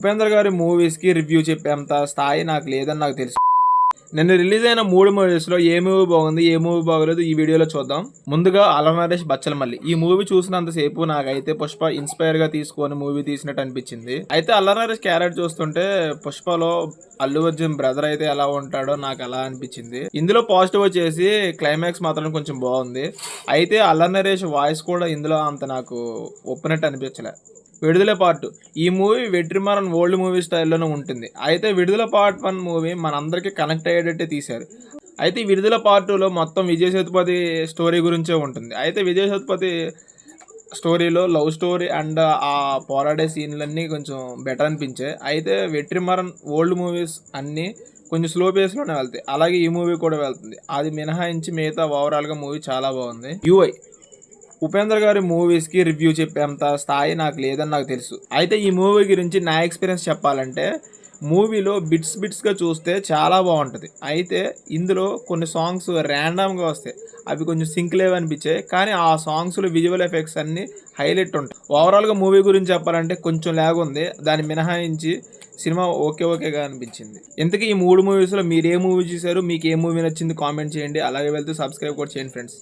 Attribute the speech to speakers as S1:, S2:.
S1: ఉపేంద్ర గారి మూవీస్‌కి రివ్యూ చెప్పేంత స్థాయి నాకు లేదని నాకు తెలుసు. నిన్న రిలీజ్ అయిన 3 మూవీస్‌లో ఏ మూవీ బాగుంది, ఏ మూవీ బాగోలేదు ఈ వీడియోలో చూద్దాం. ముందుగా అల్లరి నరేష్ బచ్చలమల్లి. ఈ మూవీ చూసినంత సేపు నాకైతే పుష్ప ఇన్‌స్పైర్‌గా తీసుకొని మూవీ తీసినట్టు అనిపించింది. అయితే అల్లరి నరేష్ క్యారెక్టర్ చూస్తుంటే పుష్పలో అల్లు అర్జున్ బ్రదర్ అయితే ఎలా ఉంటాడో నాకు అలా అనిపించింది. ఇందులో పాజిటివ్ వచ్చేసి క్లైమాక్స్ మాత్రం కొంచెం బాగుంది. అయితే అల్లరి నరేష్ వాయిస్ కూడా ఇందులో అంత నాకు ఒప్పినట్టు అనిపించలే. విడుదల పార్ట్ 2 ఈ మూవీ వెట్రిమారన్ ఓల్డ్ మూవీ స్టైల్లోనే ఉంటుంది. అయితే విడుదల పార్ట్ 1 మూవీ మనందరికీ కనెక్ట్ అయ్యేటట్టే తీశారు. అయితే ఈ విడుదల పార్ట్ 2లో మొత్తం విజయ్ సేతుపతి స్టోరీ గురించే ఉంటుంది. అయితే విజయ్ సేతుపతి స్టోరీలో లవ్ స్టోరీ అండ్ ఆ పోరాడే సీన్లన్నీ కొంచెం బెటర్ అనిపించాయి. అయితే వెట్రిమారన్ ఓల్డ్ మూవీస్ అన్నీ కొంచెం స్లో పేస్లోనే వెళ్తాయి. అలాగే ఈ మూవీ కూడా వెళ్తుంది. అది మినహాయించి మిగతా ఓవరాల్గా మూవీ చాలా బాగుంది. యూఐ ఉపేంద్ర గారి మూవీస్‌కి రివ్యూ చెప్పేంత స్థాయి నాకు లేదని నాకు తెలుసు. అయితే ఈ మూవీ గురించి నా ఎక్స్‌పీరియన్స్ చెప్పాలంటే మూవీలో బిట్స్‌గా చూస్తే చాలా బాగుంటది. అయితే ఇందులో కొన్ని సాంగ్స్ ర్యాండమ్‌గా వస్తాయి. అవి కొంచెం సింక్ లేవనిపించాయి. కానీ ఆ సాంగ్స్‌లో విజువల్ ఎఫెక్ట్స్ అన్నీ హైలైట్ ఉంటాయి. ఓవరాల్‌గా మూవీ గురించి చెప్పాలంటే కొంచెం ల్యాగ్ ఉంది. దాన్ని మినహాయించి సినిమా ఓకేగా అనిపించింది. ఇంతకీ ఈ 3 మూవీస్‌లో మీరు ఏ మూవీ చూసారు? మీకు ఏ మూవీ నచ్చింది కామెంట్ చేయండి. అలాగే వెళ్తూ సబ్స్క్రైబ్ కూడా చేయండి ఫ్రెండ్స్.